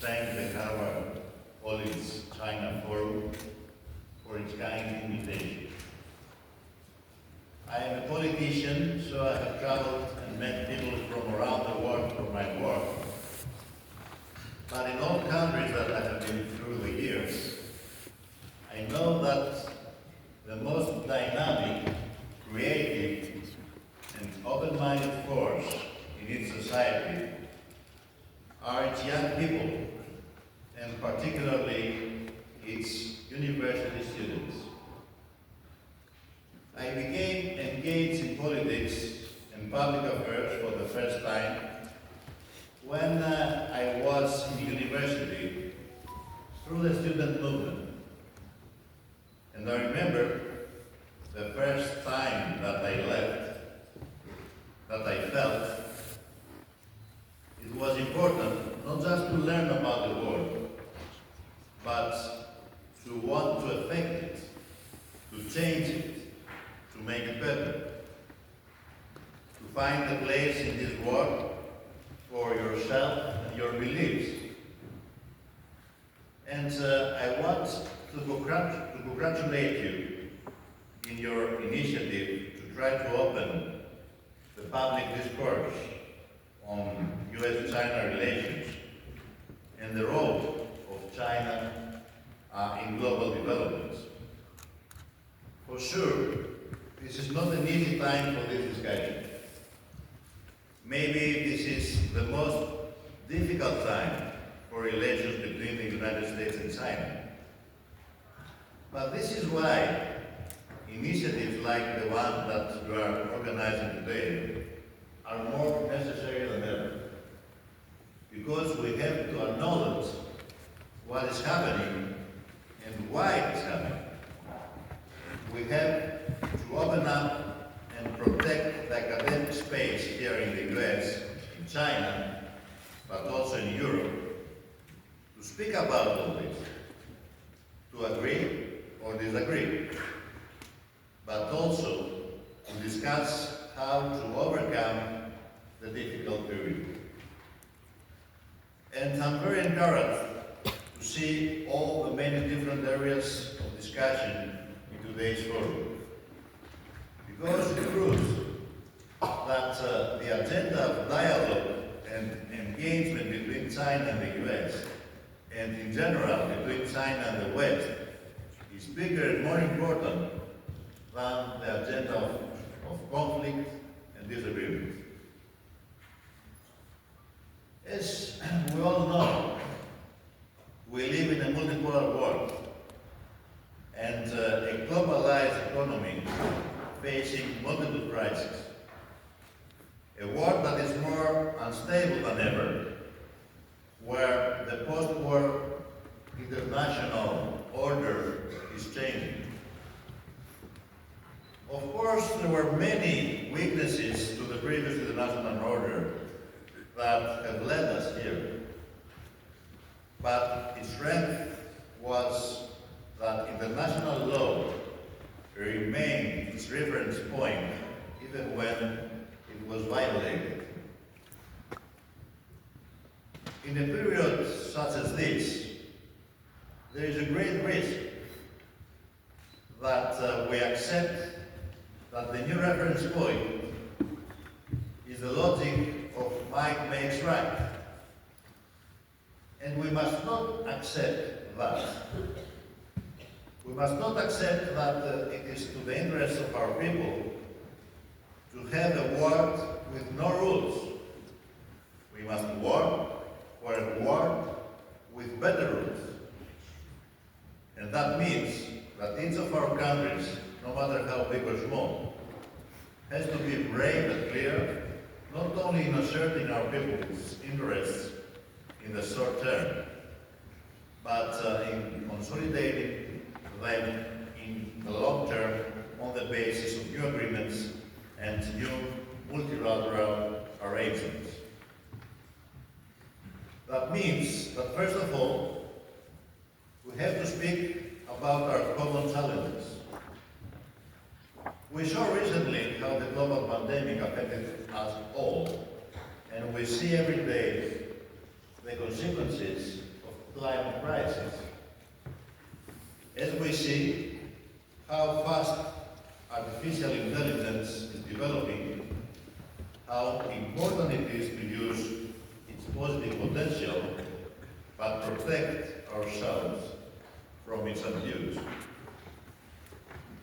thank the Harvard College China Forum for its kind invitation. I am a politician, so I have traveled and met people from around the world for my work. But in all countries that I have been through the years, I know that the most dynamic, creative, and open-minded force in its society are its young people, and particularly its university students. I became engaged in politics and public affairs for the first time when I was in university through the student movement. And I remember the first time that I left, that I felt it was important not just to learn about the world, but to want to affect it, to change it, to make it better, to find a place in this world for yourself and your beliefs. And I want to congratulate you in your initiative to try to open the public discourse on US-China relations and the role of China in global developments. For sure, this is not an easy time for this discussion. Maybe this is the most difficult time for relations between the United States and China. But this is why initiatives like the one that we are organizing today are more necessary than ever. Because we have to acknowledge what is happening and why it is happening. We have to open up and protect the academic space here in the US, in China, but also in Europe, to speak about all this, to agree or disagree, but also to discuss how to overcome the difficult period. And I'm very encouraged to see all the many different areas of discussion in today's forum, because it proves that the agenda of dialogue and engagement between China and the US, and in general between China and the West, is bigger and more important than the agenda of conflict and disagreement. As we all know, we live in a multipolar world and a globalized economy facing multiple crises. A world that is more unstable than ever, where the post-war international order is changing. Of course, there were many weaknesses to the previous international order that have led us here. But its strength was that international law remained its reference point even when it was violated. In a period such as this, there is a great risk that we accept that the new reference point is the logic of might makes right. And we must not accept that. We must not accept that it is to the interest of our people to have a world with no rules. We must work for a world with better rules. And that means that each of our countries, no matter how big or small, has to be brave and clear, not only in asserting our people's interests in the short term, but in consolidating them in the long term on the basis of new agreements and new multilateral arrangements. That means that first of all, we have to speak about our common challenges. We saw recently how the global pandemic affected us all, and we see every day the consequences As we see how fast artificial intelligence is developing, how important it is to use its positive potential, but protect ourselves from its abuse.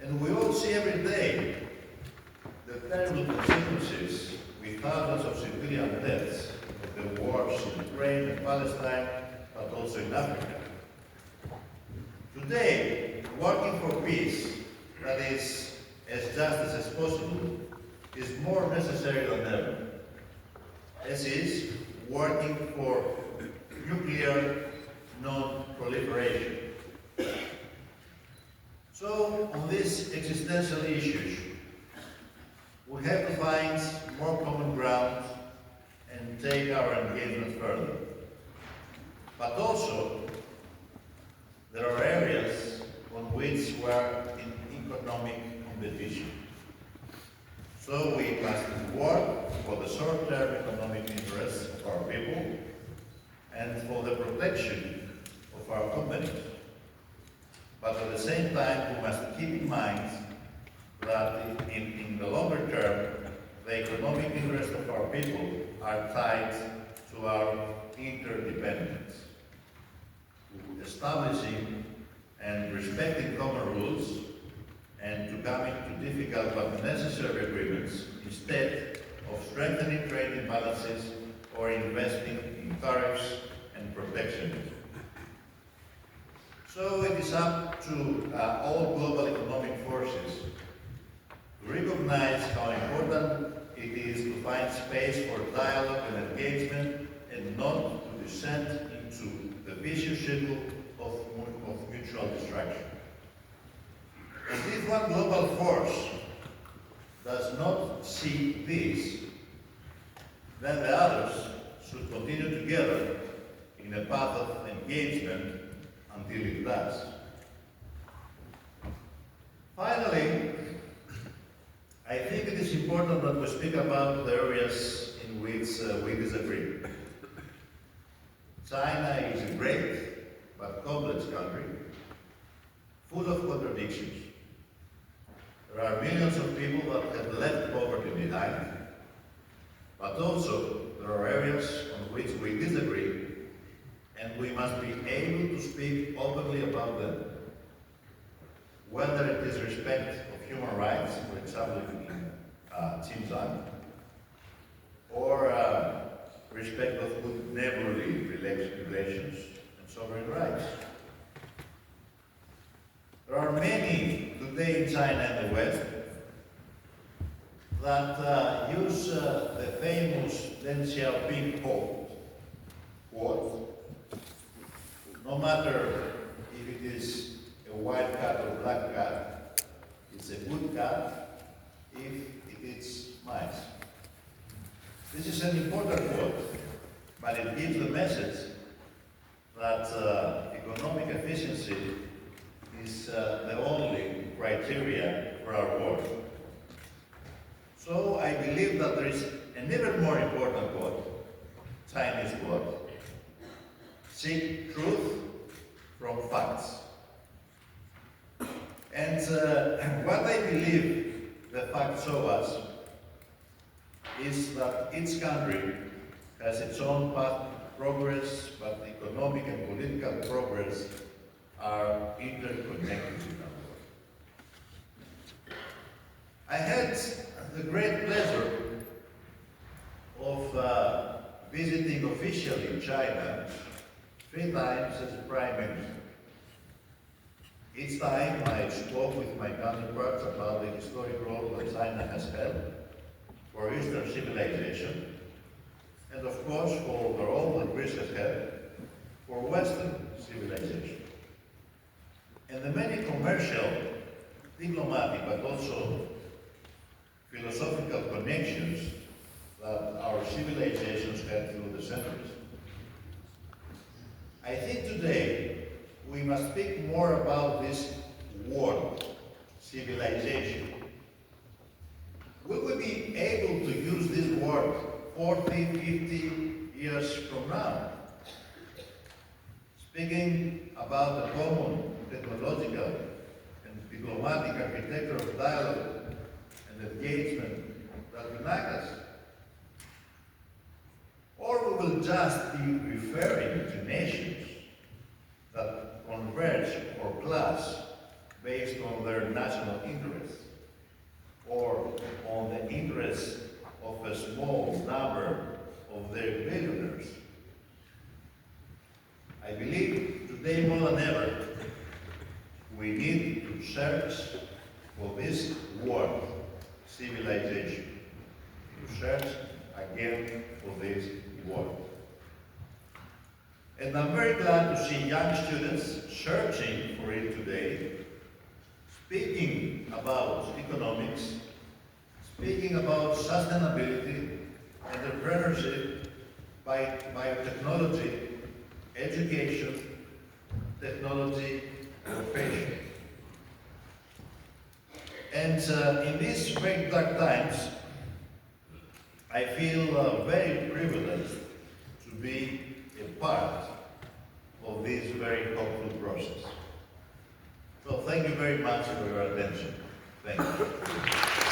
And we all see every day the terrible consequences with thousands of civilian deaths of the wars in Ukraine and Palestine, but also in Africa. Today, working for peace that is as just as possible is more necessary than ever, as is working for nuclear non-proliferation. So, on these existential issues, we have to find more common ground and take our engagement further. But also, there are areas on which we are in economic competition. So we must work for the short-term economic interests of our people and for the protection of our companies. But at the same time, we must keep in mind that in the longer term, the economic interests of our people are tied to our interdependence. Establishing and respecting common rules and to coming to difficult but necessary agreements instead of strengthening trade imbalances or investing in tariffs and protectionism. So it is up to all global economic forces to recognize how important it is to find space for dialogue and engagement and not to descend into the vicious circle of mutual destruction. And if one global force does not see this, then the others should continue together in a path of engagement until it does. Finally, I think it is important that we speak about the areas in which we disagree. China is a great but complex country, full of contradictions. There are millions of people that have left poverty behind, but also there are areas on which we disagree, and we must be able to speak openly about them. Whether it is respect of human rights, for example in Xinjiang, or respect of good neighborly relations and sovereign rights. There are many today in China and the West that use the famous Deng Xiaoping quote, no matter if it is a white cat or black cat, it's a good cat if it eats mice. This is an important quote, but it gives the message that economic efficiency is the only criteria for our work. So I believe that there is an even more important quote, Chinese quote: seek truth from facts. And what I believe the facts show us is that each country has its own path to progress, but economic and political progress are interconnected in our world. I had the great pleasure of visiting officially China 3 times as a Prime Minister. Each time I spoke with my counterparts about the historic role that China has held for Eastern civilization, and of course for the role that Greece has had for Western civilization. And the many commercial, diplomatic, but also philosophical connections that our civilizations had through the centuries. I think today we must speak more about this word, civilization. Will we be able to use this word 40, 50 years from now? Speaking about the common technological and diplomatic architecture of dialogue and engagement that unite us? Or we will just be referring to nations that converge or clash based on their national interests, or on the interests of a small number of their billionaires. I believe today more than ever, we need to search for this word, civilization, to search again for this word. And I'm very glad to see young students searching for it today, speaking about economics, speaking about sustainability, entrepreneurship, biotechnology, education, technology, innovation. And in these very dark times, I feel very privileged to be a part of this very hopeful process. So thank you very much for your attention. Thank you.